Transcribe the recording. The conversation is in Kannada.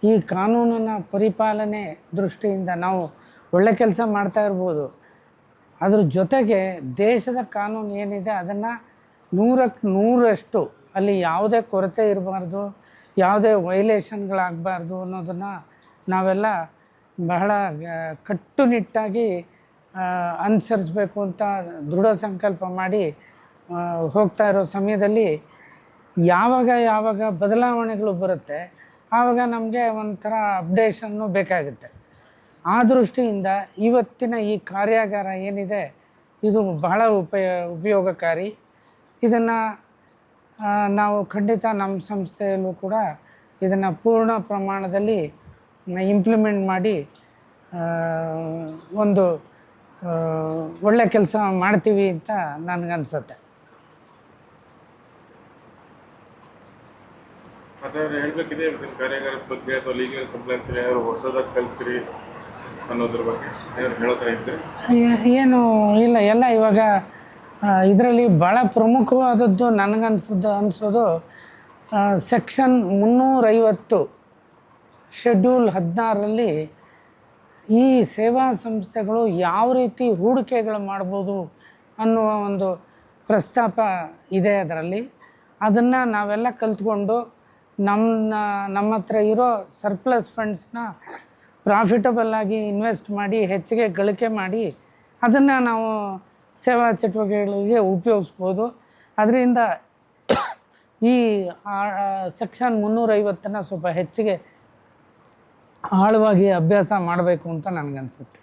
ಈ ಕಾನೂನಿನ ಪರಿಪಾಲನೆ ದೃಷ್ಟಿಯಿಂದ ನಾವು ಒಳ್ಳೆ ಕೆಲಸ ಮಾಡ್ತಾ ಇರ್ಬೋದು. ಅದ್ರ ಜೊತೆಗೆ ದೇಶದ ಕಾನೂನು ಏನಿದೆ ಅದನ್ನು 100ಕ್ಕೆ 100ರಷ್ಟು ಅಲ್ಲಿ ಯಾವುದೇ ಕೊರತೆ ಇರಬಾರ್ದು, ಯಾವುದೇ ವೈಲೇಷನ್ಗಳಾಗಬಾರ್ದು ಅನ್ನೋದನ್ನು ನಾವೆಲ್ಲ ಬಹಳ ಕಟ್ಟುನಿಟ್ಟಾಗಿ ಅನುಸರಿಸಬೇಕು ಅಂತ ದೃಢ ಸಂಕಲ್ಪ ಮಾಡಿ ಹೋಗ್ತಾ ಇರೋ ಸಮಯದಲ್ಲಿ ಯಾವಾಗ ಬದಲಾವಣೆಗಳು ಬರುತ್ತೆ ಆವಾಗ ನಮಗೆ ಒಂಥರ ಅಪ್ಡೇಷನ್ನು ಬೇಕಾಗುತ್ತೆ. ಆ ದೃಷ್ಟಿಯಿಂದ ಇವತ್ತಿನ ಈ ಕಾರ್ಯಾಗಾರ ಏನಿದೆ ಇದು ಬಹಳ ಉಪಯೋಗಕಾರಿ. ಇದನ್ನು ನಾವು ಖಂಡಿತ ನಮ್ಮ ಸಂಸ್ಥೆಯಲ್ಲೂ ಕೂಡ ಇದನ್ನು ಪೂರ್ಣ ಪ್ರಮಾಣದಲ್ಲಿ ಇಂಪ್ಲಿಮೆಂಟ್ ಮಾಡಿ ಒಂದು ಒಳ್ಳೆ ಕೆಲಸ ಮಾಡ್ತೀವಿ ಅಂತ ನನಗನ್ಸುತ್ತೆ. ಮತ್ತೆ ಹೇಳಬೇಕಿದೆ ಇವತ್ತಿನ ಕಾರ್ಯಾಗಾರದ ಬಗ್ಗೆ ಅಥವಾ ಲೀಗಲ್ ಕಂಪ್ಲೇಂಟ್ಸ್ ಏನಾದರೂ ಹೊಸದಾಗಿ ಕಲ್ತ್ರಿ ಅನ್ನೋದ್ರ ಬಗ್ಗೆ ಏನಾದ್ರು ಹೇಳೋತರ ಇದ್ದರೆ? ಏನು ಇಲ್ಲ, ಎಲ್ಲ ಇವಾಗ ಇದರಲ್ಲಿ ಭಾಳ ಪ್ರಮುಖವಾದದ್ದು ಅನಿಸೋದು ಸೆಕ್ಷನ್ 350 ಶೆಡ್ಯೂಲ್ 16ರಲ್ಲಿ ಈ ಸೇವಾ ಸಂಸ್ಥೆಗಳು ಯಾವ ರೀತಿ ಹೂಡಿಕೆಗಳು ಮಾಡ್ಬೋದು ಅನ್ನುವ ಒಂದು ಪ್ರಸ್ತಾಪ ಇದೆ ಅದರಲ್ಲಿ. ಅದನ್ನು ನಾವೆಲ್ಲ ಕಲ್ತ್ಕೊಂಡು ನಮ್ಮ ಹತ್ರ ಇರೋ ಸರ್ಪ್ಲಸ್ ಫಂಡ್ಸ್ನ ಪ್ರಾಫಿಟಬಲ್ಲಾಗಿ ಇನ್ವೆಸ್ಟ್ ಮಾಡಿ ಹೆಚ್ಚಿಗೆ ಗಳಿಕೆ ಮಾಡಿ ಅದನ್ನು ನಾವು ಸೇವಾ ಚಟುವಟಿಕೆಗಳಿಗೆ ಉಪಯೋಗಿಸ್ಬೋದು. ಅದರಿಂದ ಈ ಸೆಕ್ಷನ್ 350ನ್ನು ಸ್ವಲ್ಪ ಹೆಚ್ಚಿಗೆ ಆಳವಾಗಿ ಅಭ್ಯಾಸ ಮಾಡಬೇಕು ಅಂತ ನನಗನ್ಸುತ್ತೆ.